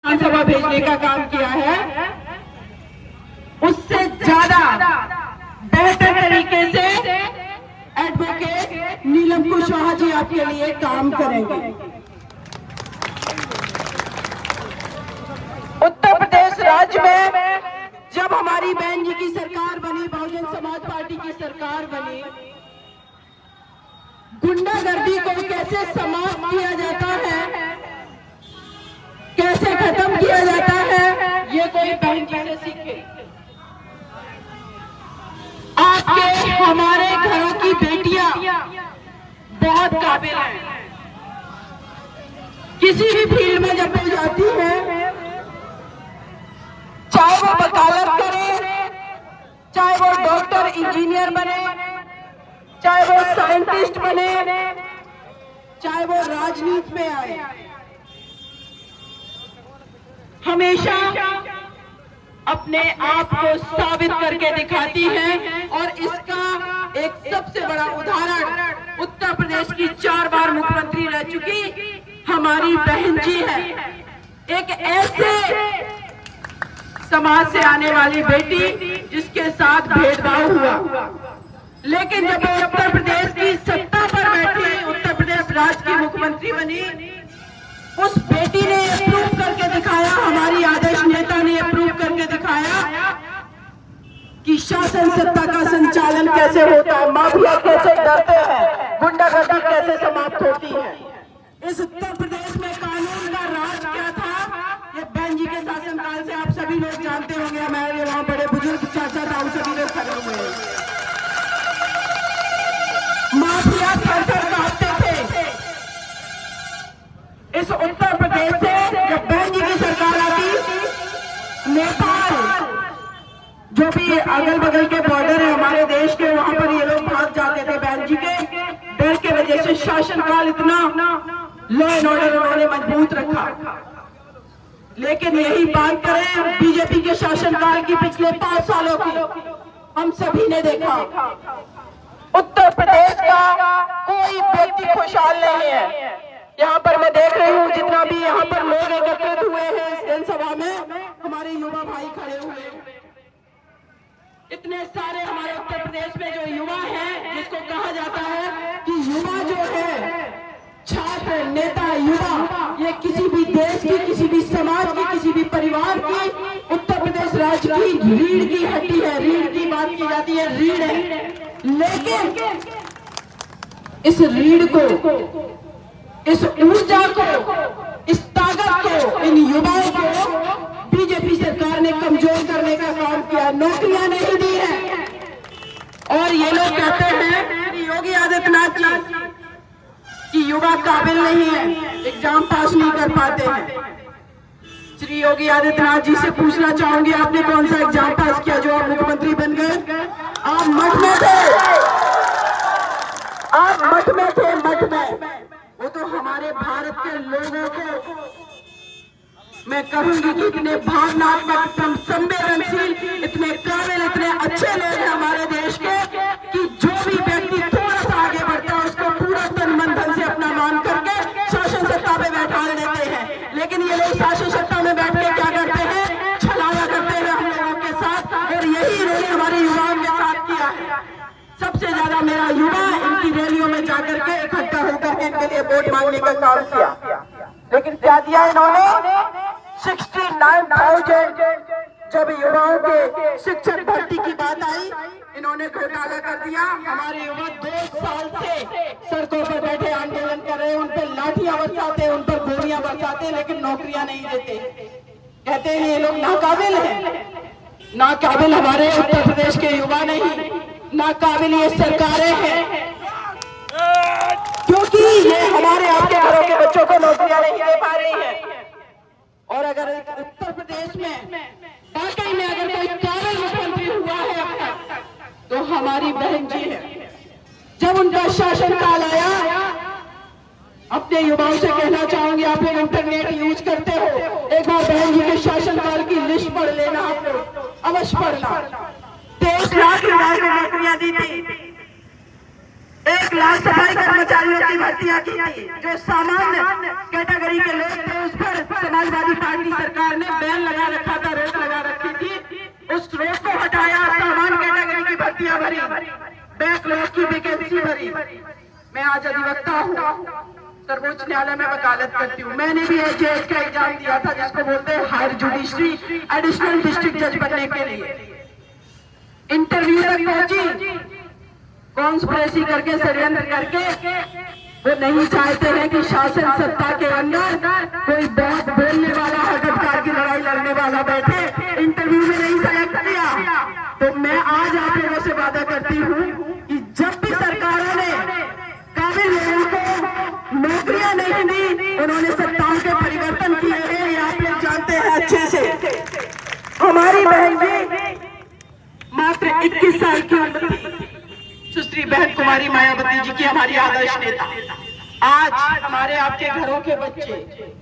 विधानसभा भेजने का काम किया है, उससे ज्यादा बेहतर तरीके से एडवोकेट नीलम कुशवाहा जी आपके लिए काम करेंगे। उत्तर प्रदेश राज्य में जब हमारी बहन जी की सरकार बनी, बहुजन समाज पार्टी की सरकार बनी, गुंडागर्दी को कैसे समाप्त किया जाता है, कैसे खत्म किया जाता है, ये कोई बहन जी से सीखे। आपके हमारे घरों की बेटियां बहुत काबिल हैं। किसी भी फील्ड में जब वो जाती है, चाहे वो वकालत करे, चाहे वो डॉक्टर इंजीनियर बने, चाहे वो साइंटिस्ट बने, चाहे वो राजनीति में आए, हमेशा अपने आप को साबित करके दिखाती हैं। और इसका एक सबसे बड़ा उदाहरण उत्तर प्रदेश की 4 बार मुख्यमंत्री रह चुकी हमारी बहन जी है। एक ऐसे समाज से आने वाली बेटी जिसके साथ भेदभाव हुआ, लेकिन जब वो उत्तर प्रदेश की सत्ता पर बैठी, उत्तर प्रदेश राज्य की मुख्यमंत्री बनी, उस बेटी ने प्रूव करके दिखाया, हमारी आदर्श नेता ने प्रूव करके दिखाया कि शासन सत्ता का संचालन कैसे होता है, माफिया कैसे डरते हैं, गुंडागर्दी कैसे समाप्त होती है। इस उत्तर प्रदेश में कानून का राज क्या था, ये बहन जी के शासनकाल से आप सभी लोग जानते होंगे। हमारे वहां बड़े बुजुर्ग चाचा ताऊ सभी लोग खड़े हुए हैं। माफिया थर-थर कांपते थे। इस उत्तर प्रदेश से जब बहन जी की सरकार आती, नेपाल जो भी अगल बगल के बॉर्डर है हमारे देश के, वहां पर ये लोग भाग जाते थे बहन जी के डर के वजह से। शासनकाल इतना लॉ एंड ऑर्डर उन्होंने मजबूत रखा। लेकिन यही बात करें बीजेपी के शासनकाल की पिछले 5 सालों की, हम सभी ने देखा उत्तर प्रदेश का कोई व्यक्ति खुशहाल नहीं है। यहाँ पर मैं देख रही हूँ जितना भी यहाँ पर लोग एकत्रित हुए हैं इस जनसभा में, हमारे युवा भाई खड़े हुए हैं। इतने सारे हमारे उत्तर प्रदेश में जो युवा हैं, जिसको कहा जाता है कि युवा जो है, छात्र नेता युवा, ये किसी भी देश की, किसी भी समाज की, किसी भी परिवार की, उत्तर प्रदेश राज्य की रीढ़ की हड्डी है। रीढ़ की बात की जाती है, रीढ़ है। लेकिन इस रीढ़ को, इस ऊर्जा को, इस ताकत को, इन युवाओं को बीजेपी सरकार ने कमजोर करने का काम किया। नौकरियां नहीं दी है। और ये लोग कहते हैं योगी आदित्यनाथ जी कि युवा काबिल नहीं है, एग्जाम पास नहीं कर पाते हैं। श्री योगी आदित्यनाथ जी से पूछना चाहूंगी, आपने कौन सा एग्जाम पास किया जो आप मुख्यमंत्री बन गए? आप मठ में थे, आप मठ में थे, मठ में। वो तो हमारे भारत के लोगों को मैं कहूंगी कि इतने भावनात्मक, संवेदनशील, इतने काबिल, इतने अच्छे लोग हैं हमारे देश के कि जो भी व्यक्ति थोड़ा सा आगे बढ़ता है उसको पूरा तन मन धन से अपना मान करके शासन सत्ता में बैठा देते हैं। लेकिन ये लोग शासन सत्ता में बैठ के क्या करते हैं? छलावा करते हैं हम लोगों के साथ। और यही इन्होंने हमारे युवाओं के साथ किया है। सबसे ज्यादा मेरा युवा इनकी रैलियों में जाकर के इकट्ठा होकर इनके लिए वोट मांगने का काम किया। लेकिन क्या दिया इन्होंने? 69,000 जब युवाओं के शिक्षक भर्ती की बात आई, इन्होंने घोटाला कर दिया। हमारे युवा 2 साल से सड़कों पर बैठे आंदोलन कर रहे हैं, उन पर लाठियां बरसाते, उन पर गोलियां बरसाते, लेकिन नौकरियां नहीं देते। कहते हैं ये लोग नाकाबिल हैं। नाकाबिल हमारे उत्तर प्रदेश के युवा नहीं, नाकाबिल ये सरकारें हैं, क्योंकि ये हमारे आपके घरों के बच्चों को नौकरियां नहीं दे पा रही है। और अगर उत्तर प्रदेश में वाकई में अगर कोई काबिल मुख्यमंत्री हुआ है अब तक, तो हमारी बहन जी है। जब उनका शासनकाल आया, अपने युवाओं से कहना चाहूंगी, आप लोग इंटरनेट यूज करते हो, एक बार बहन जी के शासनकाल की लिस्ट पढ़ लेना, आप लोग अवश्य पढ़ना। 23 लाख युवाओं को नौकरियां दी थी, 1 लाख सफाई कर्मचारियों की भर्तियां की थी। जो सामान्य कैटेगरी के लोग थे उस पर समाजवादी पार्टी सरकार ने बैन लगा रखा था, रोक लगा रखी थी, उस रोक को हटाया, सामान्य कैटेगरी की भर्तियां भरी, बैकलॉग की वैकेंसी भरी। मैं आज अधिवक्ता हूँ, सर्वोच्च न्यायालय में वकालत करती हूँ। मैंने भी एचएएस का एग्जाम दिया था, जिसको बोलते हैं हायर जुडिशरी एडिशनल डिस्ट्रिक्ट जज बनने के लिए। इंटरव्यू तक पहुंची, कॉन्स्पिरेसी करके, षड्यंत्र करके, वो नहीं चाहते हैं कि शासन सत्ता के अंदर कोई बहुत बोलने वाला, हकदार की लड़ाई लड़ने वाला बैठे। इंटरव्यू में नहीं सेलेक्ट किया, तो मैं आज आप लोगों से वादा करती हूँ कि जब भी सरकारों ने काबिल लोगों को नौकरियां नहीं दी, उन्होंने सत्ताओं के परिवर्तन किए हैं, ये आप लोग जानते हैं अच्छे से। हमारी बहन जी मात्र 21 साल की उम्र थी, सुश्री बहन कुमारी मायावती जी की, हमारी आदर्श नेता। आज हमारे आपके घरों के बच्चे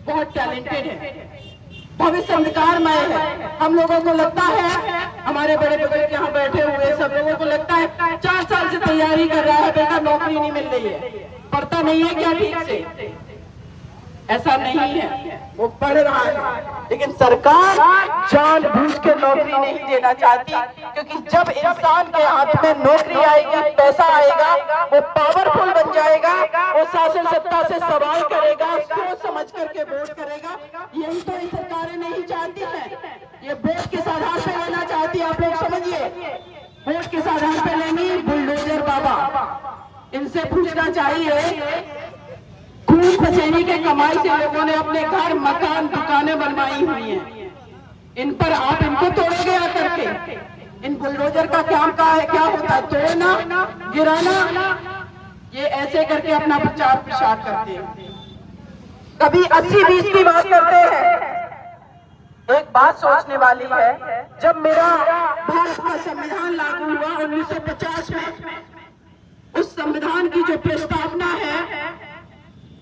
बहुत टैलेंटेड हैं, भविष्य अंधकारमय है। हम लोगों को लगता है, हमारे बड़े बुजुर्ग यहाँ बैठे हुए सब लोगों को लगता है 4 साल से तैयारी कर रहा है बेटा, नौकरी नहीं मिल रही है, पढ़ता नहीं है क्या ठीक से? ऐसा नहीं है, वो पढ़ रहा है, लेकिन सरकार जानबूझ के नौकरी नहीं देना चाहती, क्योंकि जब इंसान के हाथ में नौकरी आएगी, पैसा आएगा, वो पावरफुल बन जाएगा, वो शासन सत्ता से सवाल करेगा, सोच समझ करके वोट करेगा। यही तो ये सरकारें नहीं चाहती हैं, ये वोट किस आधार पे लेना चाहती है, आप लोग समझिए। वोट किस आधार पे लेंगी? बुलडोजर बाबा, इनसे पूछना चाहिए। खून पसीने के कमाई से लोगों ने अपने घर, मकान, दुकानें बनवाई हुई हैं, इन पर आप इनको तोड़ोगे आकर के? इन बुलडोजर का काम क्या होता है? तोड़ना, गिराना। ये ऐसे करके अपना प्रचार प्रसार करते हैं। कभी 80-20 की बात करते हैं। एक बात सोचने वाली है, जब मेरा भारत का संविधान लागू हुआ 1950 में, उस संविधान की जो प्रस्तावना है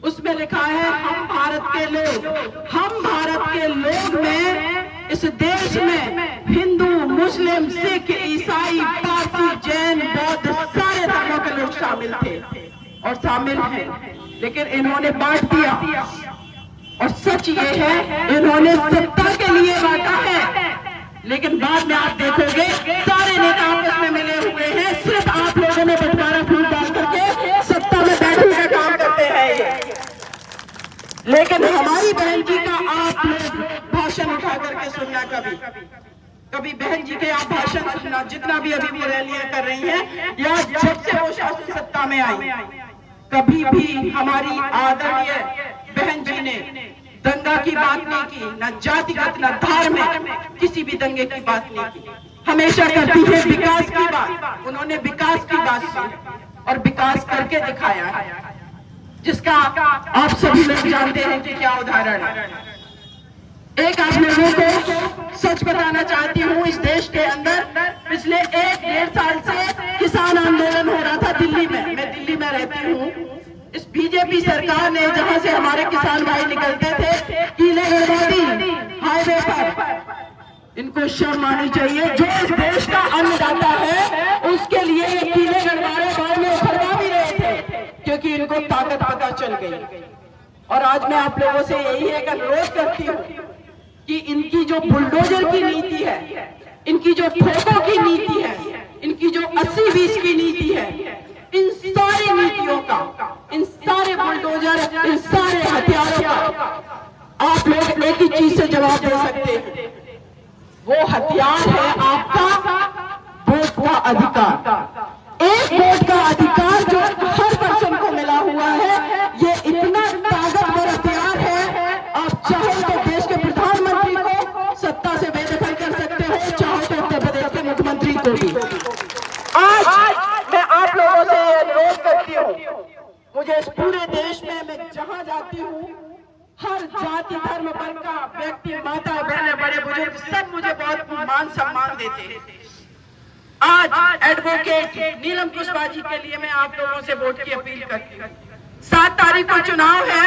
उसमें लिखा है, हम भारत के लोग, हम भारत के लोग में इस देश में हिंदू, मुस्लिम, सिख, ईसाई, पारसी, जैन, बौद्ध सारे धर्मों के लोग शामिल थे और शामिल हैं, लेकिन इन्होंने बांट दिया। और सच ये है, इन्होंने सत्ता के लिए बांटा है, लेकिन बाद में आप देखोगे सारे नेता आपस में मिले हुए हैं, सिर्फ आप लोगों ने बंटवारा फूल डाल करके सत्ता में बैठने का काम करते हैं ये। लेकिन हमारी बहन जी का आप लोग भाषण उठा करके सुनना, कभी बहन जी के आप भाषण सुनना, जितना भी अभी वो रैलियां कर रही हैं, या जब से वो शासन सत्ता में आई, कभी भी हमारी आदरणीय बहन जी ने दंगा की बात नहीं की, न जातिगत, न धार्मिक, किसी भी दंगे की बात नहीं की। हमेशा करती है विकास की बात। उन्होंने विकास की बात की और विकास करके दिखाया है, जिसका आप सभी लोग जानते हैं कि क्या उदाहरण है। एक आप लोगों को सच बताना चाहती हूँ, इस देश के अंदर पिछले 1-1.5 साल से किसान आंदोलन हो रहा था दिल्ली में। मैं दिल्ली में रहती हूँ। इस बीजेपी सरकार ने, जहां से हमारे किसान भाई निकलते थे कीले गढ़वादी हाईवे पर, इनको शर्म आनी चाहिए। जो इस देश का अन्नदाता है, उसके लिए ये कीले गढ़वारे गांव में उखड़वा भी रहे थे, क्योंकि इनको ताकत पता चल गई। और आज मैं आप लोगों से यही एक अनुरोध करती हूँ कि इनकी जो बुलडोजर की नीति है, इनकी जो ठोकों की नीति है, इनकी जो 80-20 की नीति है, इन सारी नीतियों का, इन सारे बुलडोजर, इन सारे हथियारों का आप लोग एक ही चीज से जवाब दे सकते हैं। वो हथियार है आपका वोट का अधिकार। एक वोट का अधिकार जो हर पर्सन को मिला हुआ है, ये इतना ताकतवर हथियार है। आप चाहो तो देश के प्रधानमंत्री को सत्ता से बेदखल कर सकते हो, चाहो तो उत्तर प्रदेश के मुख्यमंत्री को भी। आज मैं आप लोगों से अनुरोध करती हूँ, मुझे इस पूरे देश में, मैं जहां जाती हूँ, हर जाति, धर्म, वर्ग का व्यक्ति, माता, बहनें, बड़े बुजुर्ग सब मुझे बहुत मान सम्मान देते हैं। आज एडवोकेट नीलम कुशवाहा जी के लिए मैं आप लोगों से वोट की अपील करती हूँ। 7 तारीख को चुनाव है।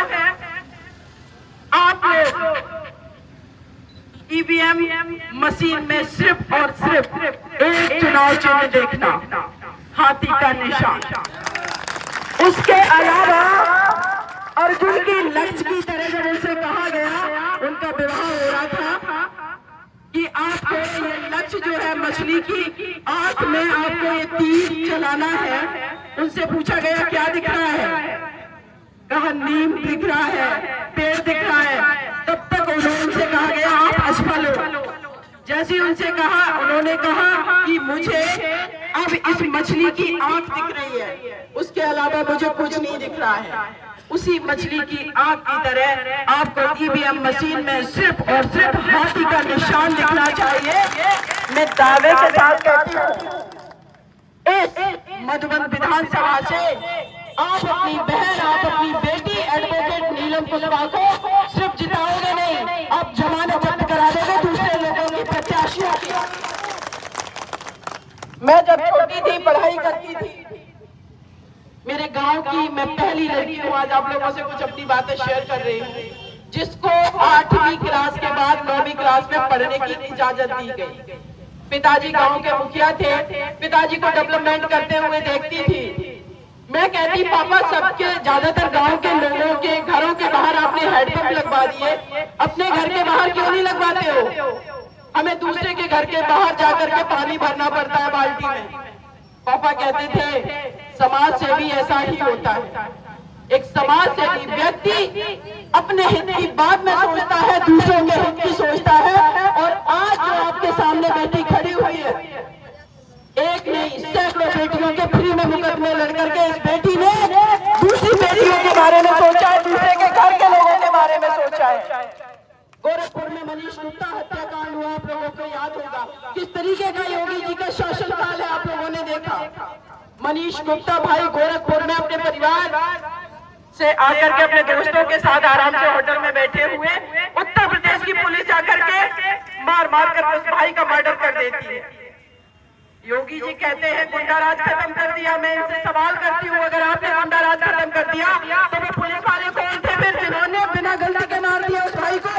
आप लोग ईवीएम मशीन में सिर्फ और सिर्फ एक चुनाव चिन्ह देखना, हाथी का निशान। उसके अलावा अर्जुन की लक्ष्य की तरह जब उनसे कहा गया, उनका विवाह हो रहा था कि आपको ये लक्ष्य जो है मछली की आंख में आपको ये तीर चलाना है। उनसे पूछा गया क्या दिख रहा है, कहा नीम दिख रहा है, पेड़ दिख रहा है। तब तक उनसे कहा गया आप असफल हो। जैसे ही उनसे कहा, उन्होंने कहा कि मुझे अब इस मछली की आंख दिख रही है, उसके अलावा मुझे कुछ नहीं दिख रहा है। उसी मछली की आंख की तरह आपको ईवीएम मशीन में सिर्फ और सिर्फ हाथी का निशान दिखना चाहिए। मैं दावे के साथ कहती हूँ इस मधुबन विधानसभा से आप अपनी बहन, आप अपनी बेटी एडवोकेट नीलम कुशवाहा को सिर्फ जिताओगे नहीं, आप जमानत जब्त करा दोगे दूसरे लोगों की प्रत्याशियों की। मैं जब छोटी थी, पढ़ाई करती थी, मेरे गांव की मैं पहली लड़की हूँ। आज आप लोगों से कुछ अपनी बातें शेयर कर रही हूँ, जिसको 8वीं क्लास के बाद 9वीं क्लास में पढ़ने की इजाजत दी गई। पिताजी गांव के मुखिया थे, पिताजी को डेवलपमेंट करते हुए देखती थी। मैं कहती पापा सबके ज्यादातर गांव के लोगों के घरों के बाहर आपने हैंडपंप लगवा दिए, अपने घर के बाहर क्यों नहीं लगवाते हो? हमें दूसरे के घर के बाहर जाकर के पानी भरना पड़ता है बाल्टी में। पापा कहते थे समाज से भी ऐसा ही होता है। एक समाज सेवी व्यक्ति अपने हित की बात में सोचता है, दूसरों के हित की सोचता है। और आज जो आपके सामने बेटी खड़ी हुई है, एक नहीं सैकड़ों बेटियों के फ्री में मुकदमे लड़ करके इस बेटी ने दूसरी बेटियों के बारे में सोचा है, दूसरे के घर के लोगों के बारे में सोचा है। गोरखपुर में मनीष गुप्ता हत्याकांड हुआ, आप लोगों को याद होगा किस तरीके का योगी जी का शासनकाल है, आप लोगों ने देखा। मनीष गुप्ता भाई गोरखपुर में अपने परिवार से आकर के अपने दोस्तों के साथ आराम से होटल में बैठे हुए, उत्तर प्रदेश की पुलिस आकर के मार मार कर उस भाई का मर्डर कर देती है। योगी जी कहते हैं गुंडाराज खत्म कर दिया। मैं इनसे सवाल करती हूँ, अगर आपने गुंडाराज खत्म कर दिया तो वो पुलिस वाले कौन थे फिर जिन्होंने बिना गलती के मार दिया उस भाई को?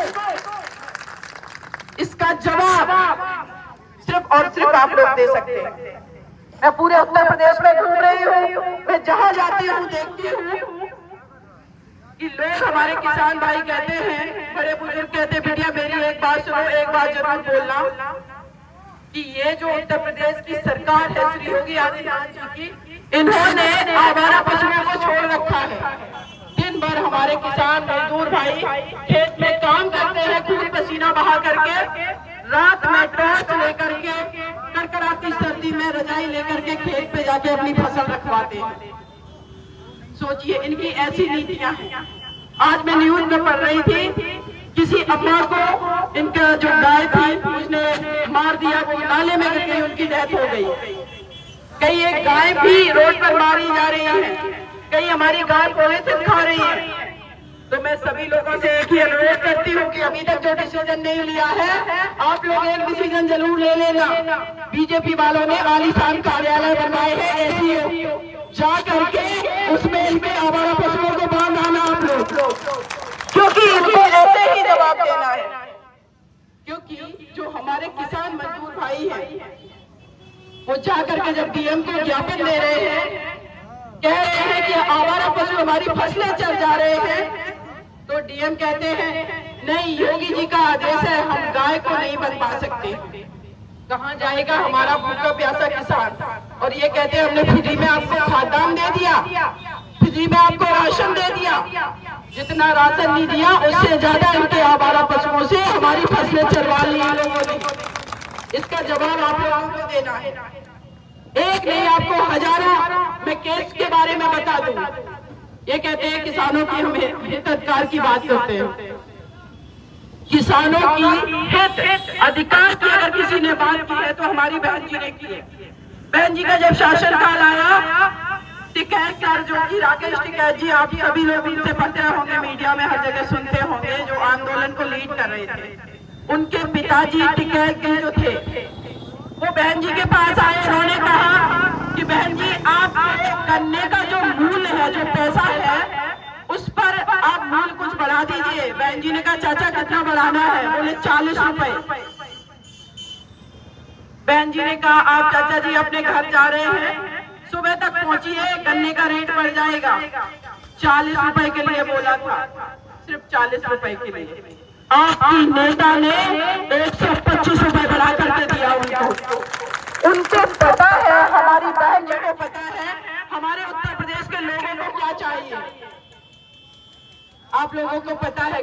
इसका जवाब सिर्फ और सिर्फ आप लोग दे सकते हैं। मैं पूरे उत्तर प्रदेश में घूम रही हूँ, मैं जहां जाती हूँ देखती हूँ कि लोग हमारे किसान भाई कहते हैं, बड़े बुजुर्ग कहते हैं बेटिया मेरी एक बात सुनो, एक बात जरूर बोलना कि ये जो उत्तर प्रदेश की सरकार है श्री योगी आदित्यनाथ जी की, इन्होंने आवारा पशुओं को छोड़ रखा है। दिन भर हमारे किसान मजदूर भाई खेत में काम करते हैं, खून पसीना बहा करके, रात में टॉर्च लेकर के कड़कड़ाती सर्दी में रजाई लेकर के खेत पे जाके अपनी फसल रखवाते हैं। सोचिए इनकी ऐसी नीतियां हैं। आज मैं न्यूज में पढ़ रही थी, किसी अम्मा को इनका जो गाय थी उसने मार दिया, वो नाले में गिर गई, उनकी डेथ हो गई। कई एक गाय भी रोड पर मारी जा रही है, कई हमारी गाय पॉलिथीन खा रही है। तो मैं सभी लोगों से एक ही अनुरोध करती हूँ कि अभी तक जो डिसीजन नहीं लिया है, आप लोग एक डिसीजन जरूर ले लेना। बीजेपी वालों ने आलीशान कार्यालय बनवाए हैं एसीओ, जा करके उसमें इनके आवारा पशुओं को बांध आना आप लोग, क्योंकि इनको ऐसे ही जवाब देना है। क्योंकि जो हमारे किसान मजदूर भाई हैं, वो जा करके जब डीएम को ज्ञापन दे रहे हैं, कह रहे हैं कि आवारा पशु हमारी फसलें चल जा रहे हैं, तो डीएम कहते हैं नहीं योगी जी का आदेश है, हम गाय को नहीं बनवा सकते। कहाँ जाएगा हमारा भूखा प्यासा किसान? और ये कहते हैं हमने फ्री में आपको खाद्यान्न दे दिया, फ्री में आपको राशन दे दिया। जितना राशन नहीं दिया उससे ज्यादा इनके आवारा पशुओं से हमारी फसलें चरवा ली लोगों ने। इसका जवाब आप लोगों को देना है। एक नहीं आपको हजारों। मैं केस के बारे में बता दूं, ये कहते हैं किसानों की हम हिताधिकार की बात करते हैं। किसानों की हित अधिकार की अगर किसी ने बात की है तो हमारी बहन जी ने की है। बहन जी का जब शासनकाल आया, टिकैत सर जो कि राकेश टिकैत जी, आप सभी लोग उनसे पढ़ते होंगे, मीडिया में हर जगह सुनते होंगे, जो आंदोलन को लीड कर रहे थे, उनके पिताजी टिकैत के जो थे वो बहन जी के पास आए। उन्होंने कहा कि बहन जी आप गन्ने का जो मूल्य है, जो पैसा है, उस पर आप मूल्य कुछ बढ़ा दीजिए। बहन जी ने कहा चाचा कितना बढ़ाना है? बोले 40 रुपए। बहन जी ने कहा आप चाचा जी अपने घर जा रहे हैं, सुबह तक पहुंचिए, गन्ने का रेट बढ़ जाएगा। 40 रुपए के लिए बोला था, सिर्फ 40 रुपए के लिए। आपकी नेता ने 125 रुपए बढ़ा करके दिया उनको पता है, हमारी बहन जी को पता है हमारे उत्तर प्रदेश के लोगों को क्या चाहिए। आप लोगों को पता है।